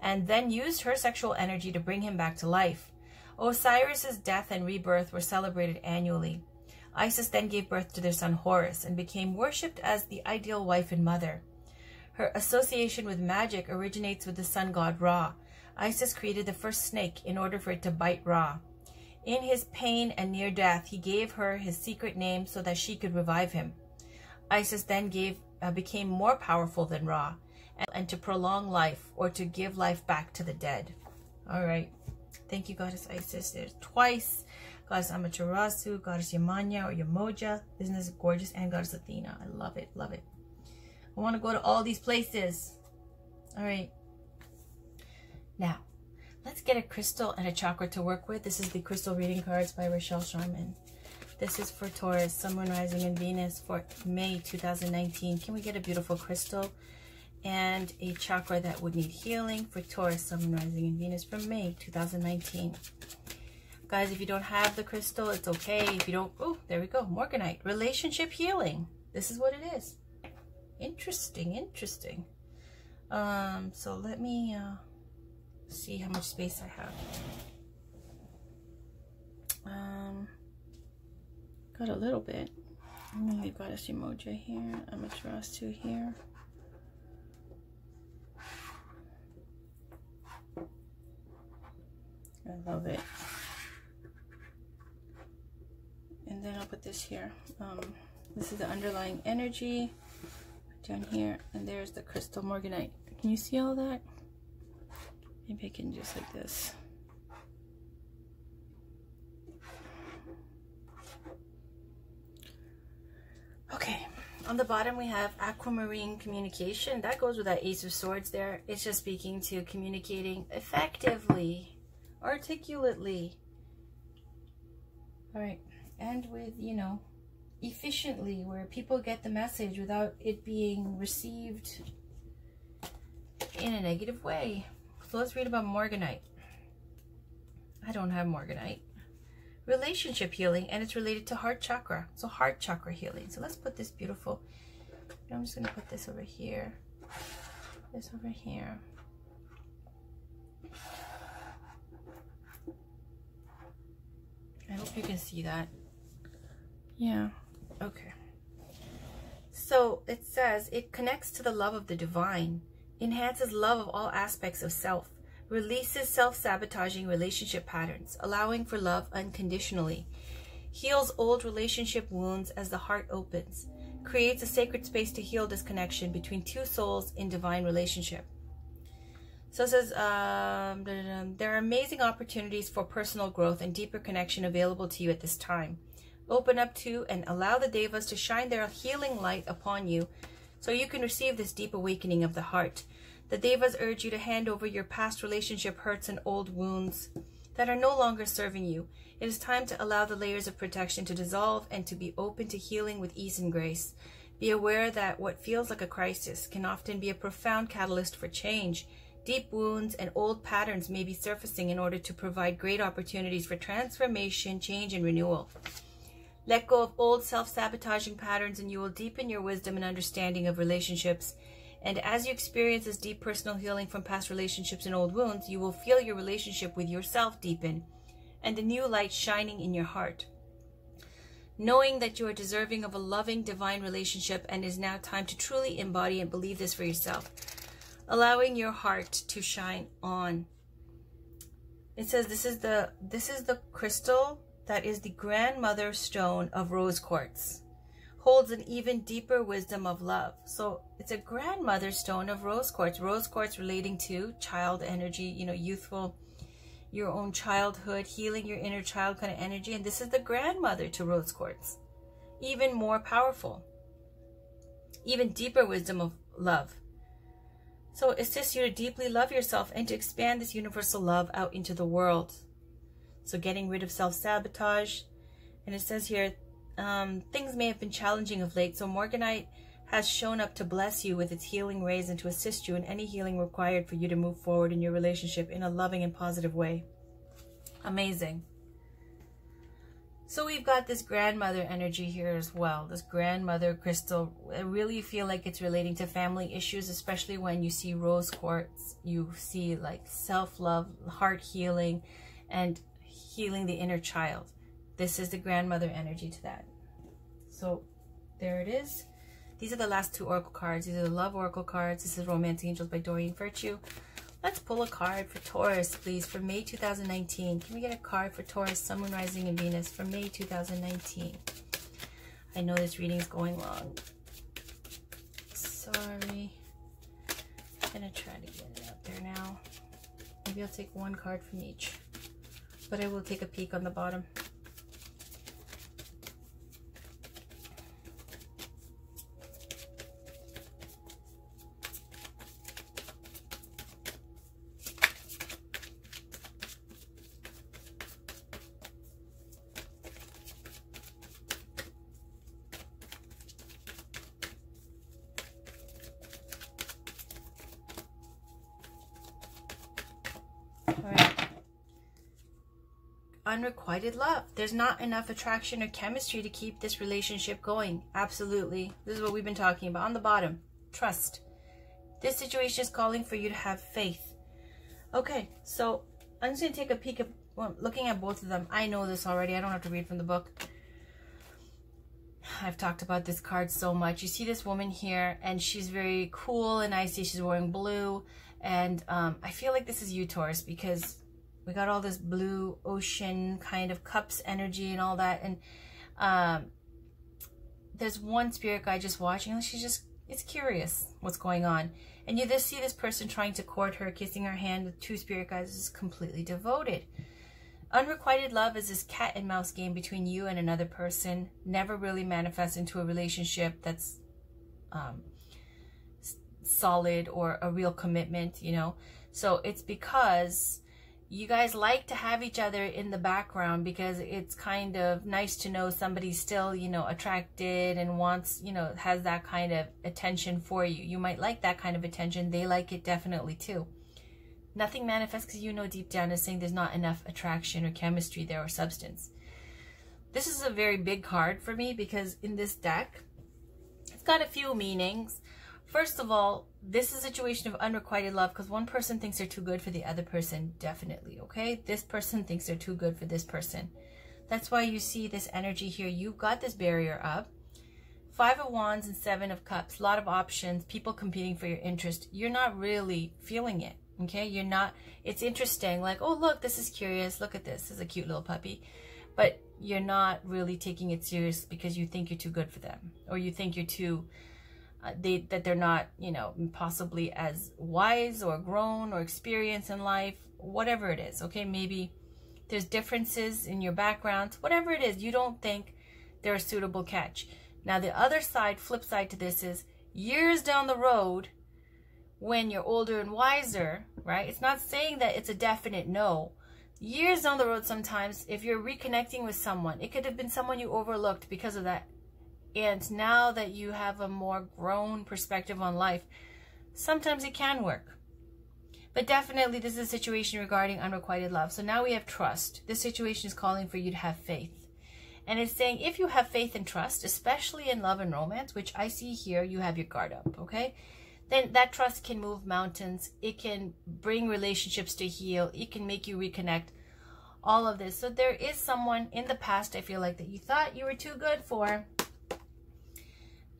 and then used her sexual energy to bring him back to life. Osiris's death and rebirth were celebrated annually. Isis then gave birth to their son Horus and became worshipped as the ideal wife and mother. Her association with magic originates with the sun god Ra. Isis created the first snake in order for it to bite Ra. In his pain and near death, he gave her his secret name so that she could revive him. Isis then became more powerful than Ra, and to prolong life or to give life back to the dead. All right. Thank you, Goddess Isis. There's twice. Goddess Amaterasu, Goddess Yamanya or Yamoja. Isn't this gorgeous? And Goddess Athena. I love it. Love it. I want to go to all these places. All right. Now, let's get a crystal and a chakra to work with. This is the Crystal Reading Cards by Rochelle Sharman. This is for Taurus, Sun, Moon, Rising, and Venus for May 2019. Can we get a beautiful crystal and a chakra that would need healing for Taurus, Sun, Moon, Rising, and Venus for May 2019? Guys, if you don't have the crystal, it's okay. If you don't, oh, there we go, Morganite. Relationship healing. This is what it is. Interesting, interesting. So let me see how much space I have. Got a little bit. I'm gonna leave Goddess Umoja here, Amaterasu here. I love it. And then I'll put this here. This is the underlying energy down here, and there's the crystal Morganite. Can you see all that? Maybe I can just like this. Okay, on the bottom we have aquamarine communication. That goes with that Ace of Swords there. It's just speaking to communicating effectively, articulately. All right, and with, you know, efficiently, where people get the message without it being received in a negative way. So let's read about Morganite. I don't have Morganite. Relationship healing, and it's related to heart chakra. So heart chakra healing. So let's put this beautiful, I'm just going to put this over here. This over here. I hope you can see that. Yeah. Okay. So it says it connects to the love of the divine, enhances love of all aspects of self, releases self-sabotaging relationship patterns, allowing for love unconditionally, heals old relationship wounds as the heart opens, creates a sacred space to heal disconnection between two souls in divine relationship. So it says, there are amazing opportunities for personal growth and deeper connection available to you at this time. Open up to and allow the devas to shine their healing light upon you so you can receive this deep awakening of the heart. The devas urge you to hand over your past relationship hurts and old wounds that are no longer serving you. It is time to allow the layers of protection to dissolve and to be open to healing with ease and grace. Be aware that what feels like a crisis can often be a profound catalyst for change. Deep wounds and old patterns may be surfacing in order to provide great opportunities for transformation, change, and renewal. Let go of old self-sabotaging patterns and you will deepen your wisdom and understanding of relationships. And as you experience this deep personal healing from past relationships and old wounds, you will feel your relationship with yourself deepen and a new light shining in your heart. Knowing that you are deserving of a loving divine relationship, and it is now time to truly embody and believe this for yourself. Allowing your heart to shine on. It says this is the crystal that is the grandmother stone of rose quartz. Holds an even deeper wisdom of love. So it's a grandmother stone of rose quartz. Rose quartz relating to child energy, you know, youthful, your own childhood, healing your inner child kind of energy. And this is the grandmother to rose quartz. Even more powerful. Even deeper wisdom of love. So it assists you to deeply love yourself and to expand this universal love out into the world. So getting rid of self-sabotage. And it says here, things may have been challenging of late, so Morganite has shown up to bless you with its healing rays and to assist you in any healing required for you to move forward in your relationship in a loving and positive way. Amazing. So we've got this grandmother energy here as well, this grandmother crystal. I really feel like it's relating to family issues, especially when you see rose quartz. You see like self-love, heart healing, and healing the inner child. This is the grandmother energy to that. So there it is. These are the last two oracle cards. These are the love oracle cards. This is Romance Angels by Doreen Virtue. Let's pull a card for Taurus, please, for May 2019. Can we get a card for Taurus, Sun, Moon, Rising, and Venus for May 2019? I know this reading is going long. Sorry. I'm going to try to get it out there now. Maybe I'll take one card from each. But I will take a peek on the bottom. Unrequited love. There's not enough attraction or chemistry to keep this relationship going. Absolutely. This is what we've been talking about. On the bottom, trust. This situation is calling for you to have faith. Okay, so I'm just going to take a peek at, well, looking at both of them. I know this already. I don't have to read from the book. I've talked about this card so much. You see this woman here, and she's very cool and icy. She's wearing blue, and I feel like this is you, Taurus, because we got all this blue ocean kind of cups energy and all that. And there's one spirit guide just watching. And she's just, it's curious what's going on. And you just see this person trying to court her, kissing her hand with two spirit guides. Is completely devoted. Unrequited love is this cat and mouse game between you and another person. Never really manifests into a relationship that's solid or a real commitment, you know. So it's because you guys like to have each other in the background because it's kind of nice to know somebody's still, you know, attracted and wants, you know, has that kind of attention for you. You might like that kind of attention. They like it definitely too. Nothing manifests because you know deep down is saying there's not enough attraction or chemistry there or substance. This is a very big card for me because in this deck, it's got a few meanings. First of all, this is a situation of unrequited love because one person thinks they're too good for the other person, definitely, okay? This person thinks they're too good for this person. That's why you see this energy here. You've got this barrier up. 5 of Wands and 7 of Cups, a lot of options, people competing for your interest. You're not really feeling it, okay? You're not, it's interesting, like, oh, look, this is curious. Look at this. This is a cute little puppy. But you're not really taking it serious because you think you're too good for them, or you think you're too... that they're not, you know, possibly as wise or grown or experienced in life, whatever it is, okay? Maybe there's differences in your backgrounds, whatever it is, you don't think they're a suitable catch. Now, the other side, flip side to this is years down the road, when you're older and wiser, right? It's not saying that it's a definite no. Years down the road, sometimes, if you're reconnecting with someone, it could have been someone you overlooked because of that. And now that you have a more grown perspective on life, sometimes it can work. But definitely this is a situation regarding unrequited love. So now we have trust. This situation is calling for you to have faith. And it's saying if you have faith and trust, especially in love and romance, which I see here, you have your guard up, okay? Then that trust can move mountains. It can bring relationships to heal. It can make you reconnect. All of this. So there is someone in the past, I feel like, that you thought you were too good for.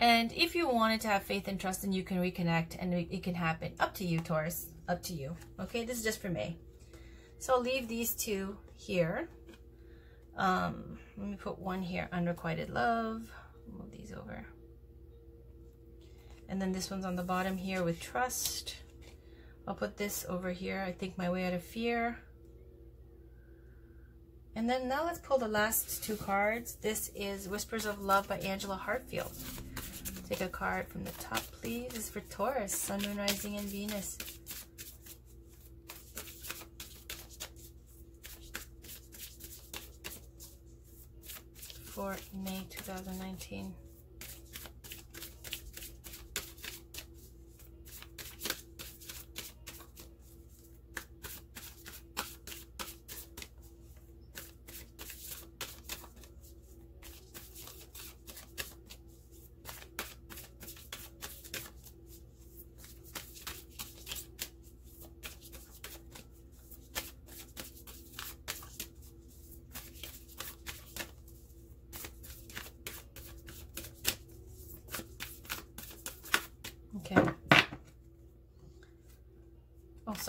And if you wanted to have faith and trust, then you can reconnect and it can happen. Up to you, Taurus. Up to you. Okay, this is just for May. So I'll leave these two here. Let me put one here, unrequited love. Move these over. And then this one's on the bottom here with trust. I'll put this over here. I think my way out of fear. And then now let's pull the last two cards. This is Whispers of Love by Angela Hartfield. Take a card from the top, please. This is for Taurus, Sun, Moon, Rising, and Venus. For May 2019.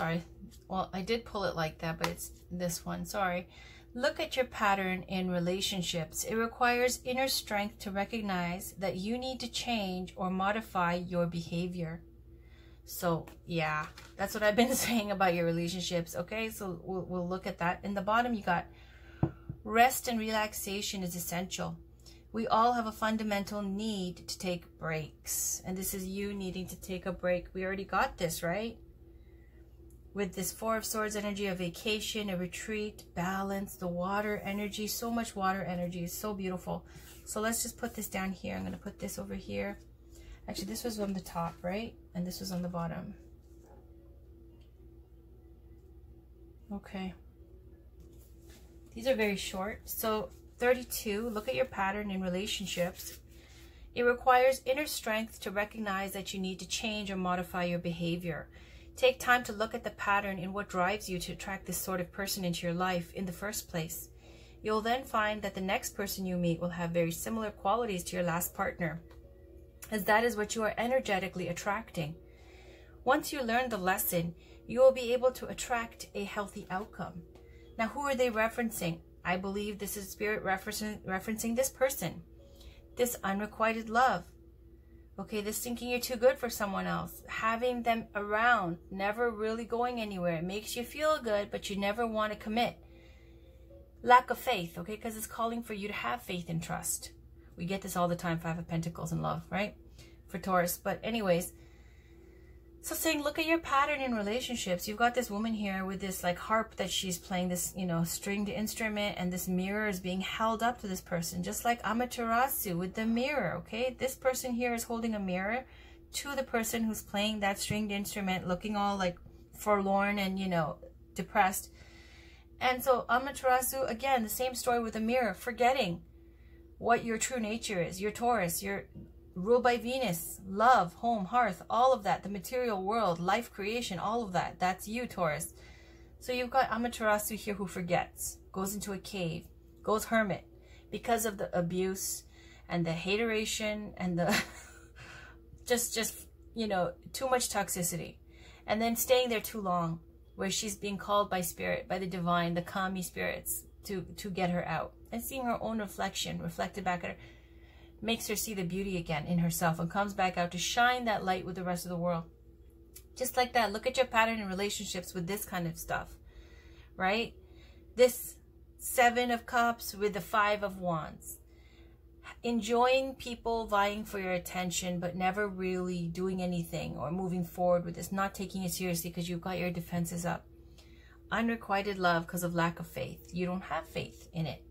sorry. Well, I did pull it like that, but it's this one. Sorry. Look at your pattern in relationships. It requires inner strength to recognize that you need to change or modify your behavior. So, yeah, that's what I've been saying about your relationships. Okay, so we'll look at that. In the bottom, you got rest and relaxation is essential. We all have a fundamental need to take breaks. And this is you needing to take a break. We already got this, right? With this Four of Swords energy, a vacation, a retreat, balance, the water energy. So much water energy. It's so beautiful. So let's just put this down here. I'm going to put this over here. Actually, this was on the top, right? And this was on the bottom. Okay. These are very short. So 32, look at your pattern in relationships. It requires inner strength to recognize that you need to change or modify your behavior. Take time to look at the pattern in what drives you to attract this sort of person into your life in the first place. You'll then find that the next person you meet will have very similar qualities to your last partner, as that is what you are energetically attracting. Once you learn the lesson, you will be able to attract a healthy outcome. Now, who are they referencing? I believe this is Spirit referencing this person. This unrequited love. Okay, this thinking you're too good for someone else. Having them around, never really going anywhere. It makes you feel good, but you never want to commit. Lack of faith, okay, because it's calling for you to have faith and trust. We get this all the time, Five of Pentacles in love, right? For Taurus. But anyways, so saying, look at your pattern in relationships. You've got this woman here with this like harp that she's playing, this, you know, stringed instrument, and this mirror is being held up to this person, just like Amaterasu with the mirror, okay? This person here is holding a mirror to the person who's playing that stringed instrument, looking all like forlorn and, you know, depressed. And so Amaterasu, again, the same story with a mirror, forgetting what your true nature is. You're Taurus, you're ruled by Venus, love, home, hearth, all of that, the material world, life creation, all of that. That's you, Taurus. So you've got Amaterasu here who forgets, goes into a cave, goes hermit because of the abuse and the hateration and the just you know, too much toxicity. And then staying there too long, where she's being called by spirit, by the divine, the kami spirits to get her out. And seeing her own reflection reflected back at her makes her see the beauty again in herself and comes back out to shine that light with the rest of the world. Just like that, look at your pattern in relationships with this kind of stuff, right? This Seven of Cups with the Five of Wands. Enjoying people vying for your attention, but never really doing anything or moving forward with this, not taking it seriously because you've got your defenses up. Unrequited love because of lack of faith. You don't have faith in it.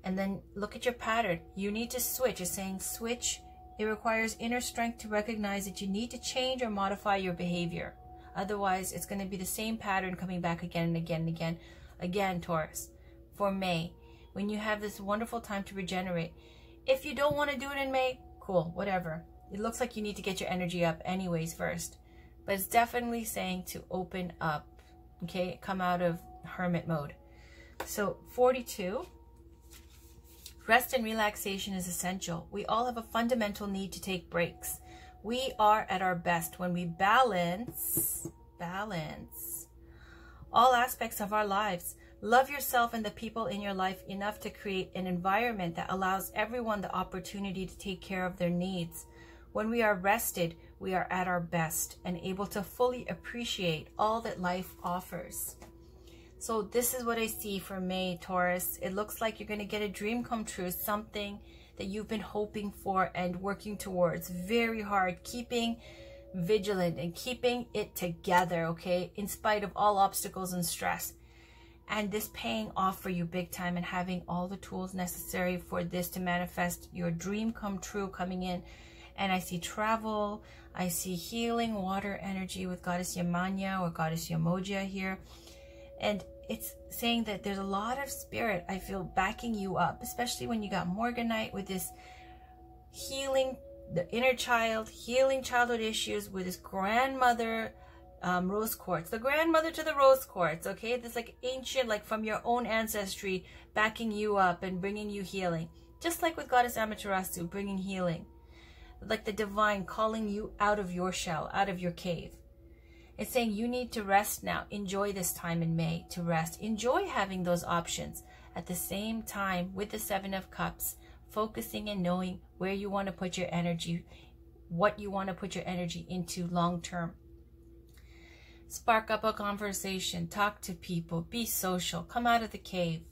And then look at your pattern. You need to switch. It's saying switch. It requires inner strength to recognize that you need to change or modify your behavior. Otherwise, it's going to be the same pattern coming back again and again and again. Again, Taurus, for May, when you have this wonderful time to regenerate. If you don't want to do it in May, cool, whatever. It looks like you need to get your energy up anyways first. But it's definitely saying to open up, okay? Come out of hermit mode. So 42. Rest and relaxation is essential. We all have a fundamental need to take breaks. We are at our best when we balance all aspects of our lives. Love yourself and the people in your life enough to create an environment that allows everyone the opportunity to take care of their needs. When we are rested, we are at our best and able to fully appreciate all that life offers. So this is what I see for May, Taurus. It looks like you're going to get a dream come true, something that you've been hoping for and working towards very hard, keeping vigilant and keeping it together, okay, in spite of all obstacles and stress. And this paying off for you big time and having all the tools necessary for this to manifest your dream come true coming in. And I see travel, I see healing, water energy with Goddess Yamanya or Goddess Yamoja here. And it's saying that there's a lot of spirit, I feel, backing you up, especially when you got Morganite with this healing the inner child, healing childhood issues with this grandmother rose quartz, the grandmother to the rose quartz, okay? This like ancient, like from your own ancestry, backing you up and bringing you healing. Just like with Goddess Amaterasu, bringing healing. Like the divine calling you out of your shell, out of your cave. It's saying you need to rest now. Enjoy this time in May to rest. Enjoy having those options. At the same time, with the Seven of Cups, focusing and knowing where you want to put your energy, what you want to put your energy into long term. Spark up a conversation. Talk to people. Be social. Come out of the cave.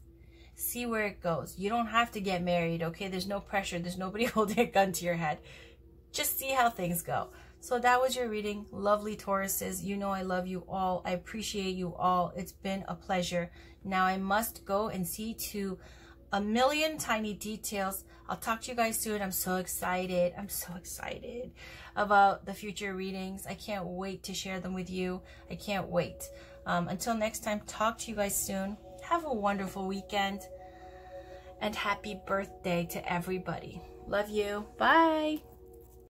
See where it goes. You don't have to get married, okay? There's no pressure. There's nobody holding a gun to your head. Just see how things go. So that was your reading. Lovely Tauruses. You know I love you all. I appreciate you all. It's been a pleasure. Now I must go and see to a million tiny details. I'll talk to you guys soon. I'm so excited. I'm so excited about the future readings. I can't wait to share them with you. I can't wait. Until next time, talk to you guys soon. Have a wonderful weekend. And happy birthday to everybody. Love you. Bye.